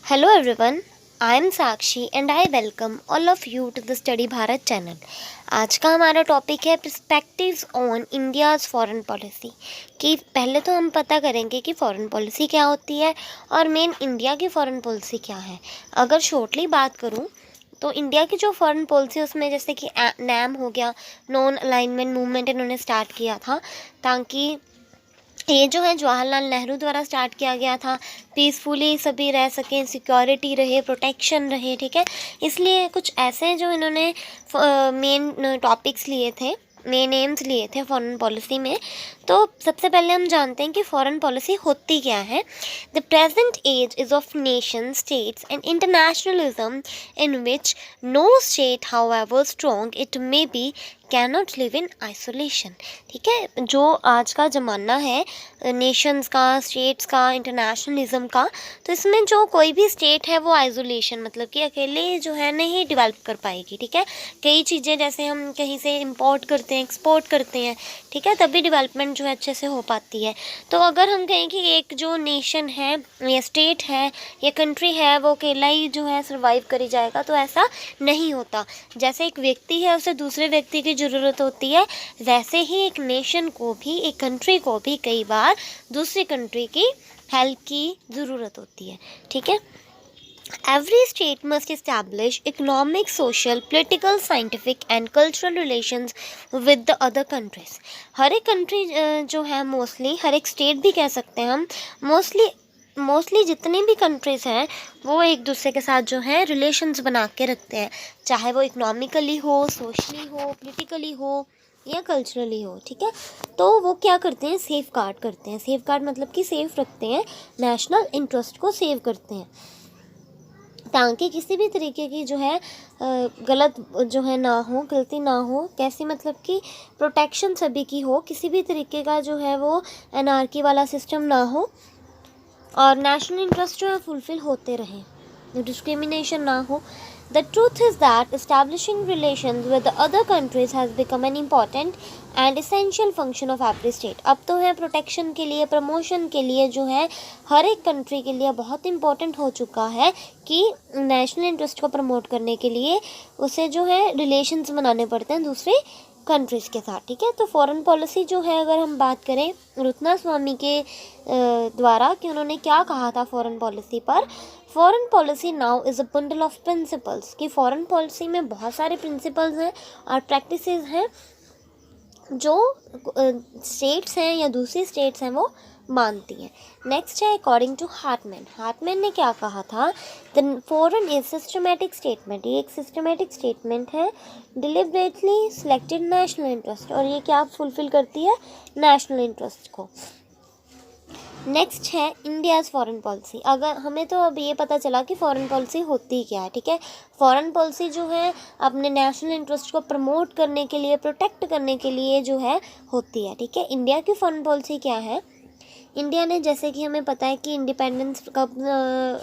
Hello everyone, I am Sakshi and I welcome all of you to the Study Bharat channel. आज का हमारा topic है perspectives on India's foreign policy. कि पहले तो हम पता करेंगे कि फ़ॉरेन पॉलिसी क्या होती है और मेन इंडिया की फ़ॉरेन पॉलिसी क्या है। अगर शॉर्टली बात करूँ तो इंडिया की जो फॉरेन पॉलिसी उसमें जैसे कि नैम हो गया, नॉन अलाइनमेंट मूवमेंट इन्होंने स्टार्ट किया था ताकि ये जो है जवाहरलाल नेहरू द्वारा स्टार्ट किया गया था, पीसफुली सभी रह सकें, सिक्योरिटी रहे, प्रोटेक्शन रहे, ठीक है। इसलिए कुछ ऐसे जो इन्होंने मेन टॉपिक्स लिए थे, मेन एम्स लिए थे फॉरेन पॉलिसी में। तो सबसे पहले हम जानते हैं कि फॉरेन पॉलिसी होती क्या है। The present age is of nation states and internationalism in which no state however strong it may be can not live in isolation. ठीक है, जो आज का ज़माना है नेशंस का, स्टेट्स का, इंटरनेशनलिज्म का, तो इसमें जो कोई भी स्टेट है वो आइसोलेशन मतलब कि अकेले जो है नहीं डेवलप कर पाएगी। ठीक है, कई चीज़ें जैसे हम कहीं से इंपोर्ट करते हैं, एक्सपोर्ट करते हैं, ठीक है, तभी डेवलपमेंट जो है अच्छे से हो पाती है। तो अगर हम कहें कि एक जो नेशन है या स्टेट है या कंट्री है वो अकेला ही जो है सर्वाइव करी जाएगा, तो ऐसा नहीं होता। जैसे एक व्यक्ति है उसे दूसरे व्यक्ति की ज़रूरत होती है, वैसे ही एक नेशन को भी, एक कंट्री को भी कई बार दूसरी कंट्री की हेल्प की ज़रूरत होती है। ठीक है, Every state must establish economic, social, political, scientific and cultural relations with the other countries. हर एक कंट्री जो है मोस्टली, हर एक स्टेट भी कह सकते हैं हम, मोस्टली जितनी भी कंट्रीज़ हैं वो एक दूसरे के साथ जो है रिलेशंस बना के रखते हैं, चाहे वो इकोनॉमिकली हो, सोशली हो, पॉलिटिकली हो या कल्चरली हो। ठीक है, तो वो क्या करते हैं, सेफ गार्ड करते हैं। सेफ गार्ड मतलब कि सेफ रखते हैं, नेशनल इंटरेस्ट को सेव करते हैं ताकि किसी भी तरीके की जो है गलत जो है ना हो, गलती ना हो। कैसी मतलब कि प्रोटेक्शन सभी की हो, किसी भी तरीके का जो है वो एनार्की वाला सिस्टम ना हो और नेशनल इंटरेस्ट जो है फुलफिल होते रहें, डिस्क्रिमिनेशन ना हो। The truth is that establishing relations with the other countries has become an important and essential function of every state. अब तो है प्रोटेक्शन के लिए, प्रमोशन के लिए जो है हर एक कंट्री के लिए बहुत इंपॉर्टेंट हो चुका है कि नेशनल इंटरेस्ट को प्रमोट करने के लिए उसे जो है रिलेशंस बनाने पड़ते हैं दूसरे कंट्रीज़ के साथ। ठीक है, तो फॉरेन पॉलिसी जो है अगर हम बात करें रत्नास्वामी के द्वारा कि उन्होंने क्या कहा था फॉरेन पॉलिसी पर। Foreign policy now is a bundle of principles, कि फॉरेन पॉलिसी में बहुत सारे प्रिंसिपल्स हैं और प्रैक्टिसेस हैं जो स्टेट्स हैं या दूसरी स्टेट्स हैं वो मानती हैं। नेक्स्ट है अकॉर्डिंग टू हार्टमैन। हार्टमैन ने क्या कहा था, the foreign is systematic statement, ये एक सिस्टमेटिक स्टेटमेंट है, डिलिबरेटली सिलेक्टेड नेशनल इंटरेस्ट, और ये क्या फुलफिल करती है, नेशनल इंटरेस्ट को। नेक्स्ट है इंडियाज़ फॉरेन पॉलिसी। अगर हमें तो अब ये पता चला कि फॉरेन पॉलिसी होती क्या है। ठीक है, फॉरेन पॉलिसी जो है अपने नेशनल इंटरेस्ट को प्रमोट करने के लिए, प्रोटेक्ट करने के लिए जो है होती है। ठीक है, इंडिया की फॉरेन पॉलिसी क्या है। इंडिया ने, जैसे कि हमें पता है कि इंडिपेंडेंस कब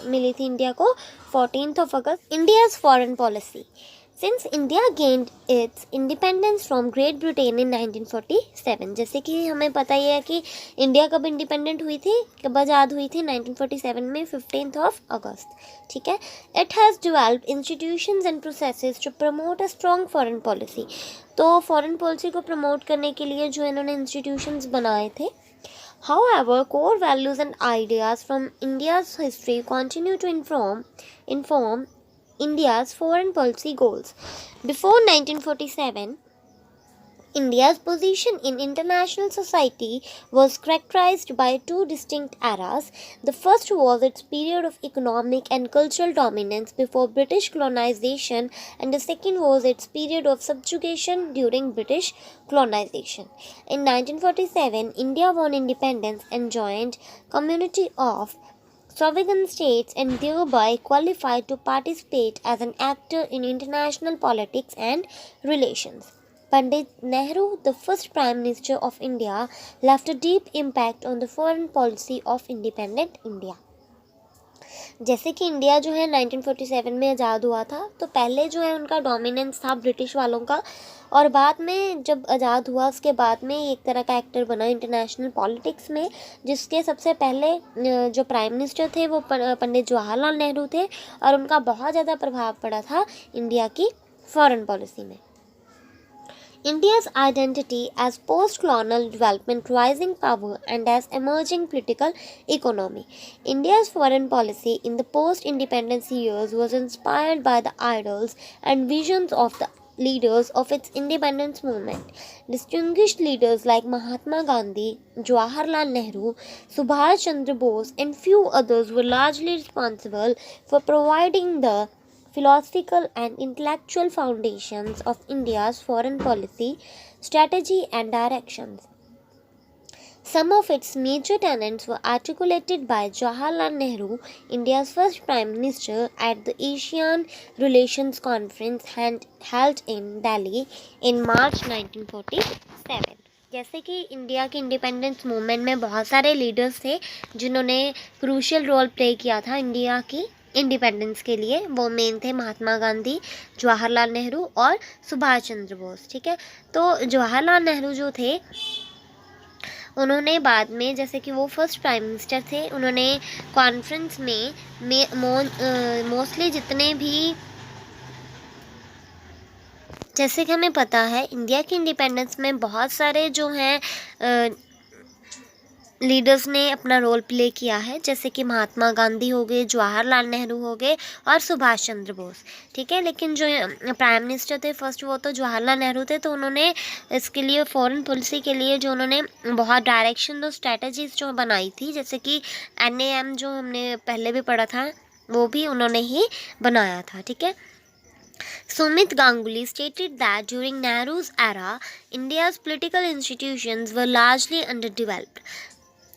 मिली थी इंडिया को, 14 अगस्त। India's foreign policy. Since India gained its independence from Great Britain in 1947, जैसे कि हमें पता ही है कि इंडिया कब इंडिपेंडेंट हुई थी, कब आज़ाद हुई थी, 1947 में 15 अगस्त। ठीक है, it has developed institutions and processes to promote a strong foreign policy. तो फॉरेन पॉलिसी को प्रमोट करने के लिए जो इन्होंने इंस्टीट्यूशंस बनाए थे। However, core values and ideas from India's history continue to inform India's foreign policy goals. Before 1947, India's position in international society was characterized by two distinct eras. The first was its period of economic and cultural dominance before British colonization, and the second was its period of subjugation during British colonization. In 1947, India won independence and joined Community of sovereign states and thereby qualified to participate as an actor in international politics and relations. Pandit Nehru, the first Prime Minister of India, left a deep impact on the foreign policy of independent India. जैसे कि India जो है 1947 में आज़ाद हुआ था, तो पहले जो है उनका डोमिनेंस था ब्रिटिश वालों का, और बाद में जब आज़ाद हुआ उसके बाद में एक तरह का एक्टर बना इंटरनेशनल पॉलिटिक्स में, जिसके सबसे पहले जो प्राइम मिनिस्टर थे वो पंडित जवाहरलाल नेहरू थे, और उनका बहुत ज़्यादा प्रभाव पड़ा था इंडिया की फॉरेन पॉलिसी में। India's identity as post-colonial development, rising power, and as emerging political economy. India's foreign policy in the post-independence years was inspired by the ideals and visions of the leaders of its independence movement. Distinguished leaders like Mahatma Gandhi, Jawaharlal Nehru, Subhash Chandra Bose, and few others were largely responsible for providing the philosophical and intellectual foundations of India's foreign policy, strategy, and directions. Some of its major tenets were articulated by Jawaharlal Nehru, India's first Prime Minister, at the ASEAN Relations Conference held in Delhi in March 1947. जैसे कि India के independence movement में बहुत सारे leaders थे जिन्होंने crucial role play किया था इंडिया की इंडिपेंडेंस के लिए। वो मेन थे महात्मा गांधी, जवाहरलाल नेहरू और सुभाष चंद्र बोस। ठीक है, तो जवाहरलाल नेहरू जो थे उन्होंने बाद में, जैसे कि वो फर्स्ट प्राइम मिनिस्टर थे, उन्होंने कॉन्फ्रेंस में मोस्टली जितने भी, जैसे कि हमें पता है इंडिया की इंडिपेंडेंस में बहुत सारे जो हैं लीडर्स ने अपना रोल प्ले किया है, जैसे कि महात्मा गांधी हो गए, जवाहरलाल नेहरू हो गए और सुभाष चंद्र बोस। ठीक है, लेकिन जो प्राइम मिनिस्टर थे फर्स्ट वो तो जवाहरलाल नेहरू थे, तो उन्होंने इसके लिए फॉरेन पॉलिसी के लिए जो उन्होंने बहुत डायरेक्शन और स्ट्रेटजीज जो बनाई थी, जैसे कि NAM जो हमने पहले भी पढ़ा था वो भी उन्होंने ही बनाया था। ठीक है, Sumit Ganguly stated that during Nehru's era, India's political institutions were largely underdeveloped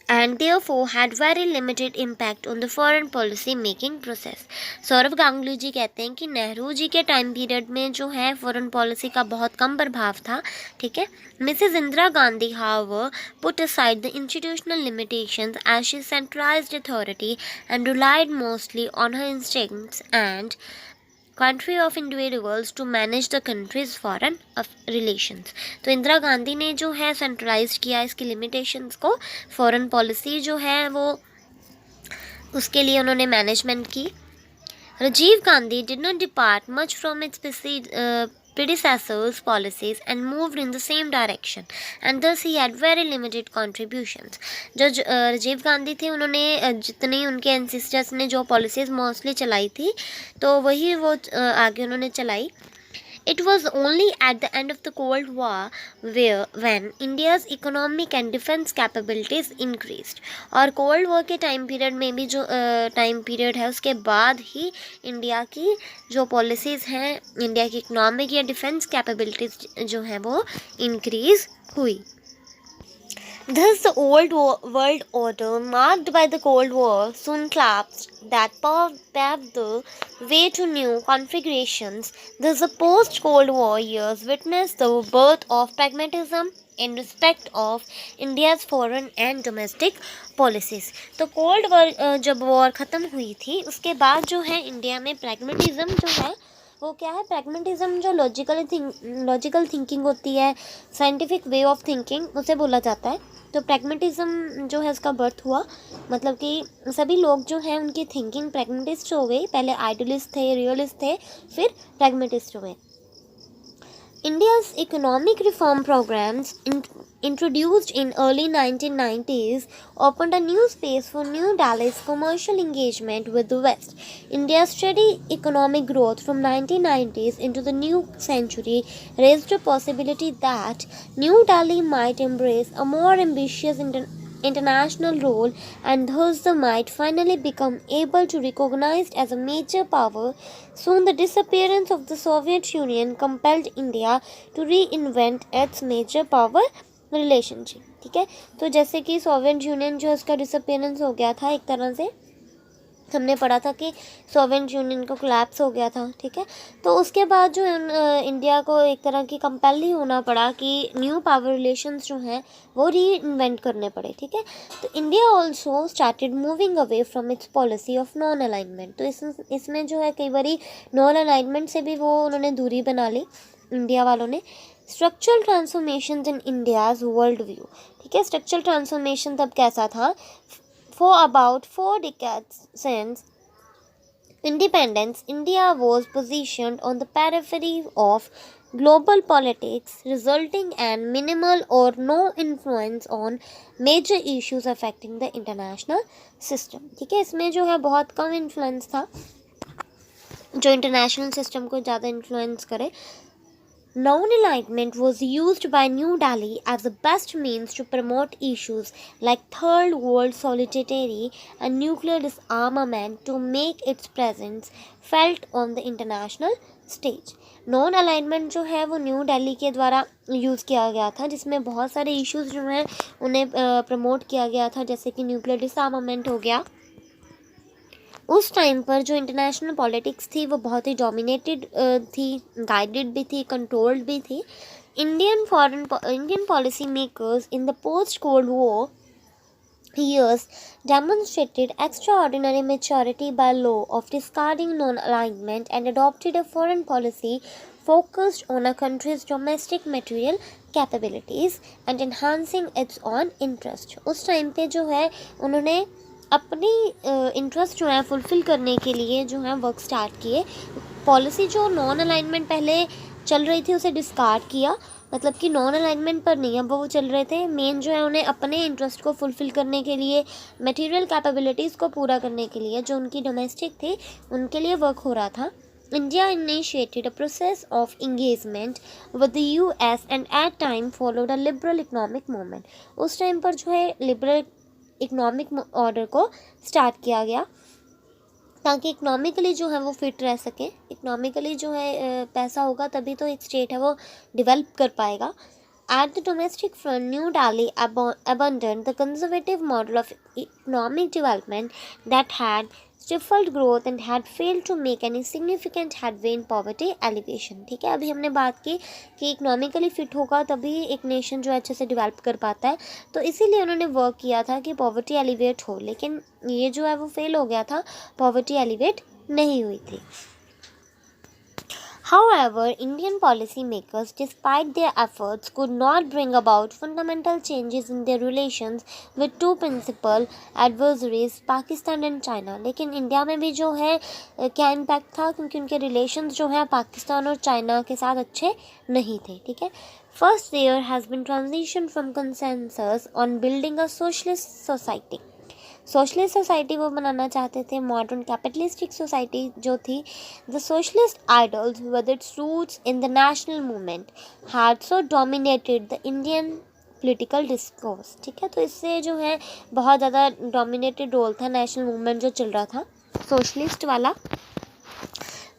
and therefore had very limited impact on the foreign policy making process. Saurabh Ganguly जी कहते हैं कि नेहरू जी के टाइम पीरियड में जो है फॉरेन पॉलिसी का बहुत कम प्रभाव था। ठीक है, Mrs Indira Gandhi however put aside the institutional limitations as she centralized authority and relied mostly on her instincts and country of individuals to manage the country's foreign relations. तो इंदिरा गांधी ने जो है सेंट्रलाइज किया इसकी लिमिटेशंस को, फॉरेन पॉलिसी जो है वो उसके लिए उन्होंने मैनेजमेंट की। Rajiv Gandhi did not depart much from its predecessors' policies and moved in the same direction, and thus he had very limited contributions. जो राजीव गांधी थे उन्होंने जितनी उनके एंसेस्टर्स ने जो पॉलिसीज़ मोस्टली चलाई थी तो वही वो आगे उन्होंने चलाई। It was only at the end of the Cold War when India's economic and defense capabilities increased. और कोल्ड वॉर के टाइम पीरियड में भी जो टाइम पीरियड है उसके बाद ही इंडिया की जो पॉलिसीज़ हैं, इंडिया की इकोनॉमिक या डिफेंस कैपेबिलिटीज़ जो हैं वो इंक्रीज़ हुई। Thus, the old world order, marked by the Cold War, soon collapsed. That paved the way to new configurations. Thus, the post-Cold War years witnessed the birth of pragmatism in respect of India's foreign and domestic policies. तो cold war जब war ख़त्म हुई थी उसके बाद जो है India में प्रैग्मेटिज्म जो है वो क्या है, प्रैग्मेटिज्म जो लॉजिकल थिंकिंग होती है, साइंटिफिक वे ऑफ थिंकिंग उसे बोला जाता है। तो प्रैग्मेटिज्म जो है उसका बर्थ हुआ, मतलब कि सभी लोग जो हैं उनकी थिंकिंग प्रैग्मेटिस्ट हो गई। पहले आइडियलिस्ट थे, रियलिस्ट थे, फिर प्रैग्मेटिस्ट हुए। India's economic reform programs introduced in early 1990s opened a new space for New Delhi's commercial engagement with the West. India's steady economic growth from 1990s into the new century raised a possibility that New Delhi might embrace a more ambitious international role and thus they might finally become able to recognized as a major power. Soon the disappearance of the Soviet Union compelled India to reinvent its major power relationship. ठीक है, तो जैसे कि Soviet union जो है उसका disappearance हो गया था एक तरह से, हमने पढ़ा था कि सोवियत यूनियन को कोलैप्स हो गया था, ठीक है। तो उसके बाद जो इंडिया को एक तरह की कंपेल ही होना पड़ा कि न्यू पावर रिलेशंस जो हैं वो री इन्वेंट करने पड़े, ठीक है। तो India also started moving away from its policy of non alignment. तो इसमें जो है कई बारी नॉन अलाइनमेंट से भी वो उन्होंने दूरी बना ली इंडिया वालों ने। Structural transformation in India's world view, ठीक है। स्ट्रक्चरल ट्रांसफॉर्मेशन तब कैसा था? For about 4 decades since independence, India was positioned on the periphery of global politics, resulting in minimal or no influence on major issues affecting the international system, ठीक है। इसमें जो है बहुत कम इन्फ्लुएंस था जो इंटरनेशनल सिस्टम को ज़्यादा इन्फ्लुएंस करे। Non-alignment was used by New Delhi as the best means to promote issues like Third World solidarity and nuclear disarmament to make its presence felt on the international stage. Non alignment जो है वो new Delhi के द्वारा use किया गया था, जिसमें बहुत सारे इश्यूज़ जो हैं उन्हें प्रमोट किया गया था, जैसे कि न्यूक्लियर डिसआर्मामेंट हो गया। उस टाइम पर जो इंटरनेशनल पॉलिटिक्स थी वो बहुत ही डोमिनेटेड थी, गाइडेड भी थी, कंट्रोल्ड भी थी। Indian policy makers in the post cold war years demonstrated extraordinary maturity by law of discarding non-alignment and adopted a foreign policy focused on a country's domestic material capabilities and enhancing its own interest। उस time पे जो है उन्होंने अपनी interest जो है fulfil करने के लिए जो है वर्क स्टार्ट किए। पॉलिसी जो नॉन अलाइनमेंट पहले चल रही थी उसे डिस्कार्ड किया, मतलब कि नॉन अलाइनमेंट पर नहीं, अब वो चल रहे थे मेन जो है उन्हें अपने इंटरेस्ट को फुलफ़िल करने के लिए, मटेरियल कैपेबिलिटीज़ को पूरा करने के लिए जो उनकी डोमेस्टिक थी उनके लिए वर्क हो रहा था। India initiated a process of engagement with the US and at time followed a liberal economic movement. उस टाइम पर जो है लिबरल इकोनॉमिक ऑर्डर को स्टार्ट किया गया ताकि इकोनॉमिकली जो है वो फिट रह सके। इकोनॉमिकली जो है पैसा होगा तभी तो एक स्टेट है वो डेवलप कर पाएगा। At the domestic front, New Delhi abandoned the conservative model of economic development that had stifled growth and had failed to make any significant headway in poverty alleviation, ठीक है। अभी हमने बात की कि इकोनॉमिकली फिट होगा तभी एक नेशन जो अच्छे से डेवलप कर पाता है, तो इसीलिए उन्होंने वर्क किया था कि पॉवर्टी एलिवेट हो, लेकिन ये जो है वो फेल हो गया था, पॉवर्टी एलिवेट नहीं हुई थी। However, Indian policymakers, despite their efforts, could not bring about fundamental changes in their relations with two principal adversaries, Pakistan and China। लेकिन इंडिया में भी जो है क्या इम्पैक्ट था, क्योंकि उनके रिलेशंस जो है पाकिस्तान और चाइना के साथ अच्छे नहीं थे, ठीक है। First, there has been transition from consensus on building a socialist society। Socialist society वो बनाना चाहते थे, मॉडर्न कैपिटलिस्टिक सोसाइटी जो थी। The socialist ideals with its roots in the national movement had so dominated the Indian political discourse, ठीक है। तो इससे जो है बहुत ज़्यादा डोमिनेटेड रोल था नेशनल मूवमेंट जो चल रहा था सोशलिस्ट वाला।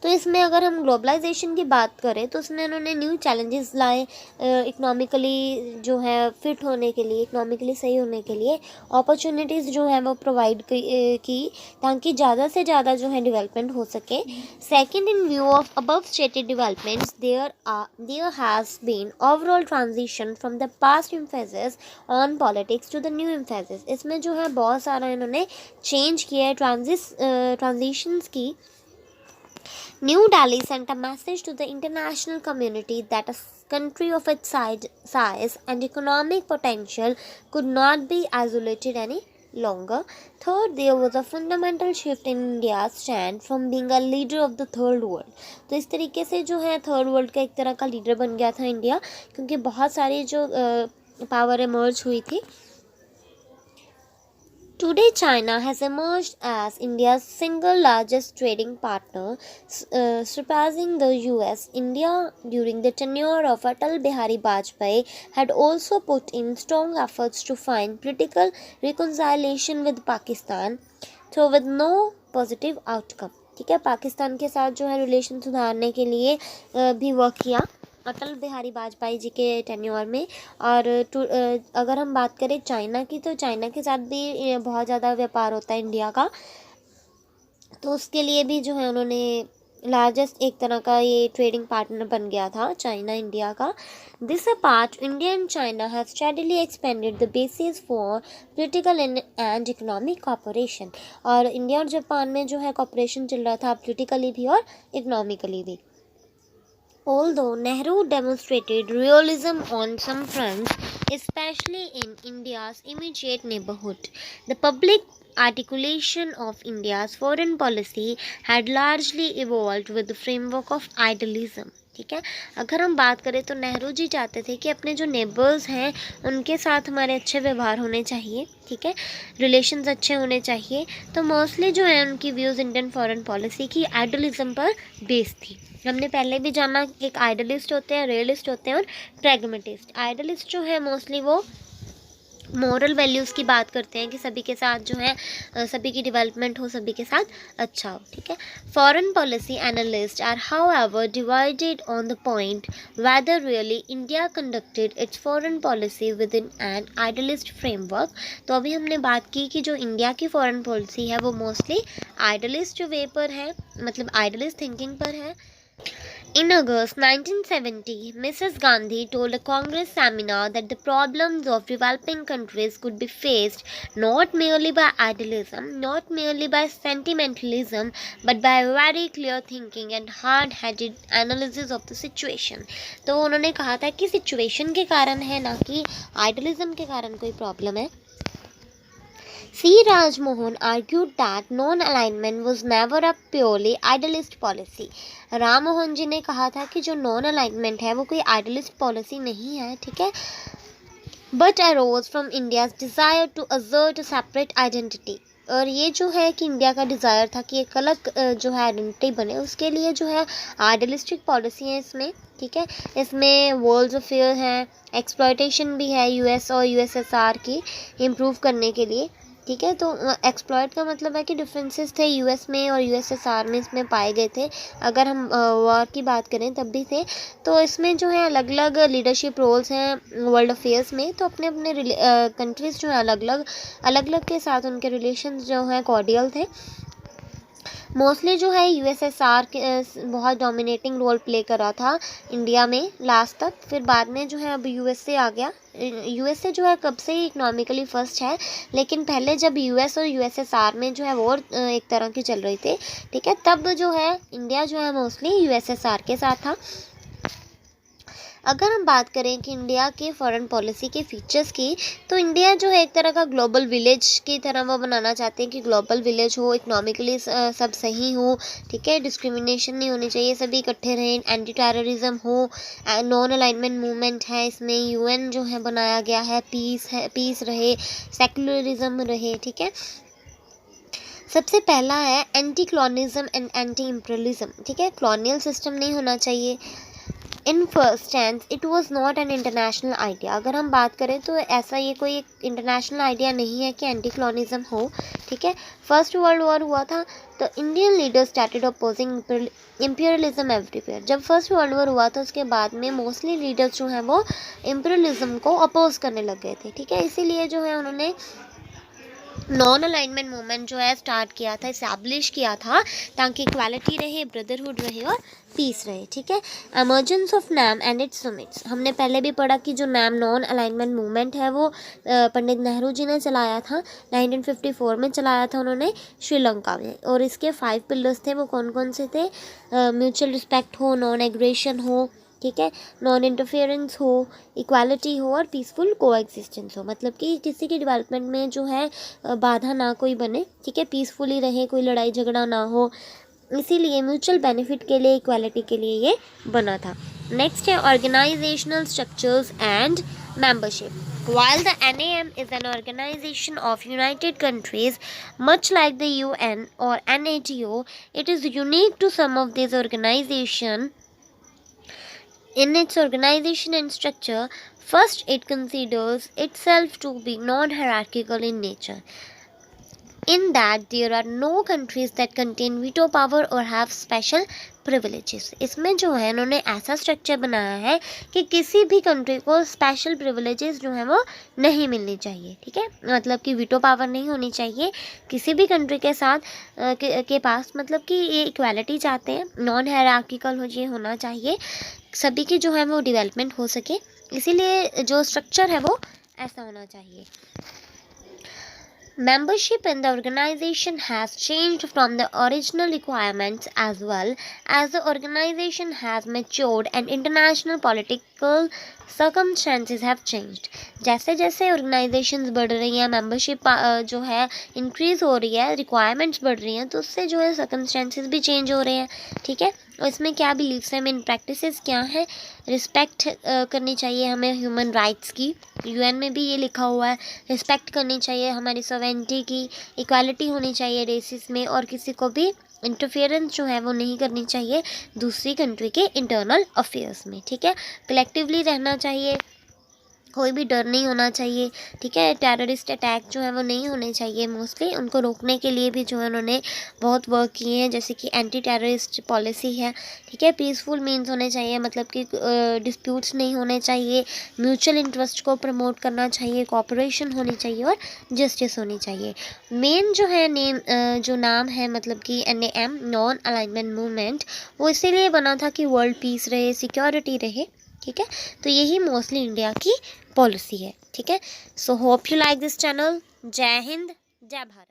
तो इसमें अगर हम ग्लोबलाइजेशन की बात करें तो उसमें उन्होंने न्यू चैलेंजेस लाए इकोनॉमिकली जो है फिट होने के लिए, इकोनॉमिकली सही होने के लिए अपॉर्चुनिटीज़ जो है वो प्रोवाइड की ताकि ज़्यादा से ज़्यादा जो है डेवलपमेंट हो सके। Second, in view of above stated developments there has been overall transition from the past emphasis on politics to the new emphasis. इसमें जो है बहुत सारा इन्होंने चेंज किया है, ट्रांजिशंस की। New Delhi sent a message to the international community that a country of its size and economic potential could not be isolated any longer. Third, there was a fundamental shift in India's stand from being a leader of the third world। तो इस तरीके से जो है third world का एक तरह का लीडर बन गया था इंडिया, क्योंकि बहुत सारी जो पावर एमर्ज हुई थी। Today, China has emerged as India's single largest trading partner, surpassing the US. India, during the tenure of Atal Bihari Vajpayee, had also put in strong efforts to find political reconciliation with Pakistan, though with no positive outcome, ठीक है। पाकिस्तान के साथ जो है relation सुधारने के लिए भी वर्क किया अटल बिहारी वाजपेयी जी के टेन्योर में। और अगर हम बात करें चाइना की, तो चाइना के साथ भी बहुत ज़्यादा व्यापार होता है इंडिया का। तो उसके लिए भी जो है उन्होंने लार्जेस्ट एक तरह का ये ट्रेडिंग पार्टनर बन गया था चाइना इंडिया का। This apart India and China have steadily expanded the basis for political and economic cooperation. और इंडिया और जापान में जो है कॉपरेशन चल रहा था पॉलिटिकली भी और इकोनॉमिकली भी। Although Nehru demonstrated realism on some fronts, especially in India's immediate neighborhood, the public articulation of India's foreign policy had largely evolved with the framework of idealism. ठीक है, अगर हम बात करें तो नेहरू जी चाहते थे कि अपने जो नेबर्स हैं उनके साथ हमारे अच्छे व्यवहार होने चाहिए, ठीक है, रिलेशंस अच्छे होने चाहिए। तो मोस्टली जो है उनकी व्यूज़ इंडियन फॉरेन पॉलिसी की आइडलिज्म पर बेस्ड थी। हमने पहले भी जाना, एक आइडलिस्ट होते हैं, रियलिस्ट होते हैं और प्रैग्मेटिस्ट। आइडलिस्ट जो है मोस्टली वो मॉरल वैल्यूज़ की बात करते हैं कि सभी के साथ जो है सभी की डेवलपमेंट हो, सभी के साथ अच्छा हो, ठीक है। Foreign policy analyst are however divided on the point whether really India conducted its foreign policy within an idealist framework. तो अभी हमने बात की कि जो इंडिया की फॉरेन पॉलिसी है वो मोस्टली आइडलिस्ट वे पर है, मतलब आइडलिस्ट थिंकिंग पर है। In August 1970, Mrs. Gandhi told a Congress seminar that the problems of developing countries could be faced not merely by idealism, not merely by sentimentalism, but by very clear thinking and hard-headed analysis of the situation. तो उन्होंने कहा था कि situation के कारण है, ना कि आइडलिज्म के कारण कोई प्रॉब्लम है। C. Rajmohan argued that non-alignment was never a purely idealist policy. Ram Mohan ji ने कहा था कि जो नॉन अलाइनमेंट है वो कोई आइडलिस्ट पॉलिसी नहीं है, ठीक है, but arose from India's desire to assert a separate identity. और ये जो है कि इंडिया का डिज़ायर था कि एक अलग जो है आइडेंटिटी बने, उसके लिए जो है आइडलिस्टिक पॉलिसी है इसमें, ठीक है। इसमें वर्ल्ड अफेयर है, एक्सप्लॉयटेशन भी है यूएस और यूएसएसआर की इम्प्रूव करने के लिए, ठीक है। तो एक्सप्लॉयट का मतलब है कि डिफरेंसेस थे यूएस में और यूएसएसआर में, इसमें पाए गए थे। अगर हम वॉर की बात करें तब भी थे। तो इसमें जो है अलग अलग लीडरशिप रोल्स हैं वर्ल्ड अफेयर्स में। तो अपने अपने कंट्रीज़ जो है अलग अलग के साथ उनके रिलेशंस जो हैं कॉर्डियल थे। मोस्टली जो है यूएसएसआर के बहुत डोमिनेटिंग रोल प्ले करा था इंडिया में लास्ट तक। फिर बाद में जो है अब यूएसए आ गया। यूएसए जो है कब से ही इकोनॉमिकली फर्स्ट है, लेकिन पहले जब यूएस और यूएसएसआर में जो है वॉर एक तरह की चल रही थी, ठीक है, तब जो है इंडिया जो है मोस्टली यूएसएसआर के साथ था। अगर हम बात करें कि इंडिया के फॉरेन पॉलिसी के फीचर्स की, तो इंडिया जो है एक तरह का ग्लोबल विलेज की तरह वो बनाना चाहते हैं कि ग्लोबल विलेज हो, इकोनॉमिकली सब सही हो, ठीक है, डिस्क्रिमिनेशन नहीं होनी चाहिए, सभी इकट्ठे रहें, एंटी टेररिज्म हो, नॉन अलाइनमेंट मूवमेंट है इसमें, यूएन जो है बनाया गया है, पीस रहे, सेकुलरिज्म रहे, ठीक है। सबसे पहला है anti colonialism and anti imperialism, ठीक है, कॉलोनियल सिस्टम नहीं होना चाहिए। In first tense it was not an international idea. अगर हम बात करें तो ऐसा ये कोई एक इंटरनेशनल आइडिया नहीं है कि एंटी कॉलोनिज्म हो, ठीक है। फर्स्ट वर्ल्ड वॉर हुआ था तो Indian leaders started opposing imperialism everywhere. जब फर्स्ट वर्ल्ड वॉर हुआ तो उसके बाद में मोस्टली लीडर्स जो हैं वो इम्पीरियलिज्म को अपोज करने लग गए थे, ठीक है। इसीलिए जो है उन्होंने नॉन अलाइनमेंट मूवमेंट जो है स्टार्ट किया था, इस्टेब्लिश किया था, ताकि इक्वालिटी रहे, ब्रदरहुड रहे और पीस रहे, ठीक है। Emergence of NAM and its summits, हमने पहले भी पढ़ा कि जो नैम नॉन अलाइनमेंट मूवमेंट है वो पंडित नेहरू जी ने चलाया था, 1954 में चलाया था उन्होंने श्रीलंका में। और इसके 5 पिलर्स थे, वो कौन कौन से थे? म्यूचुअल रिस्पेक्ट हो, नॉन एग्रेशन हो, ठीक है, नॉन इंटरफेरेंस हो, इक्वालिटी हो और पीसफुल को एग्जिस्टेंस हो। मतलब कि किसी की डेवलपमेंट में जो है बाधा ना कोई बने, ठीक है, पीसफुली रहे, कोई लड़ाई झगड़ा ना हो, इसीलिए म्यूचुअल बेनिफिट के लिए, इक्वालिटी के लिए ये बना था। नेक्स्ट है organizational structures and membership. While the NAM is an organization of United Countries, much like the UN or NATO, it is unique to some of these organizations in its organization and structure. First, it considers itself to be non-hierarchical in nature. in that there are no countries that contain veto power or have special privileges। इसमें जो है इन्होंने ऐसा structure बनाया है कि किसी भी कंट्री को स्पेशल प्रिविलेजेस जो है वो नहीं मिलनी चाहिए, ठीक है। मतलब कि वीटो पावर नहीं होनी चाहिए किसी भी कंट्री के साथ के पास। मतलब कि ये इक्वालिटी चाहते हैं, नॉन हायरार्किकल हो ये होना चाहिए, सभी की जो है वो डेवलपमेंट हो सके, इसीलिए जो स्ट्रक्चर है वो ऐसा होना चाहिए। Membership in the organization has changed from the original requirements as well as the organization has matured and international political circumstances have changed। जैसे जैसे ऑर्गेनाइजेशंस बढ़ रही हैं, मेंबरशिप जो है इंक्रीज़ हो रही है, रिक्वायरमेंट्स बढ़ रही हैं, तो उससे जो है सर्कमस्टेंसेस भी चेंज हो रहे हैं, ठीक है। और इसमें क्या बिलीव्स हैं, मेन प्रैक्टिसेस क्या है, रिस्पेक्ट करनी चाहिए हमें ह्यूमन राइट्स की, यूएन में भी ये लिखा हुआ है, रिस्पेक्ट करनी चाहिए हमारी सॉवरेनिटी की, इक्वालिटी होनी चाहिए रेसिस में, और किसी को भी इंटरफेरेंस जो है वो नहीं करनी चाहिए दूसरी कंट्री के इंटरनल अफेयर्स में, ठीक है। कलेक्टिवली रहना चाहिए, कोई भी डर नहीं होना चाहिए, ठीक है। टेररिस्ट अटैक जो है वो नहीं होने चाहिए, मोस्टली उनको रोकने के लिए भी जो है उन्होंने बहुत वर्क किए हैं, जैसे कि एंटी टेररिस्ट पॉलिसी है, ठीक है। पीसफुल मीन्स होने चाहिए, मतलब कि डिस्प्यूट्स नहीं होने चाहिए, म्यूचुअल इंटरेस्ट को प्रमोट करना चाहिए, कोऑपरेशन होनी चाहिए और जस्टिस होनी चाहिए। मेन जो है जो नाम है मतलब कि NAM, नॉन अलाइनमेंट मूवमेंट, वो इसीलिए बना था कि वर्ल्ड पीस रहे, सिक्योरिटी रहे, ठीक है। तो यही मोस्टली इंडिया की पॉलिसी है, ठीक है। So hope you like this channel. जय हिंद, जय भारत।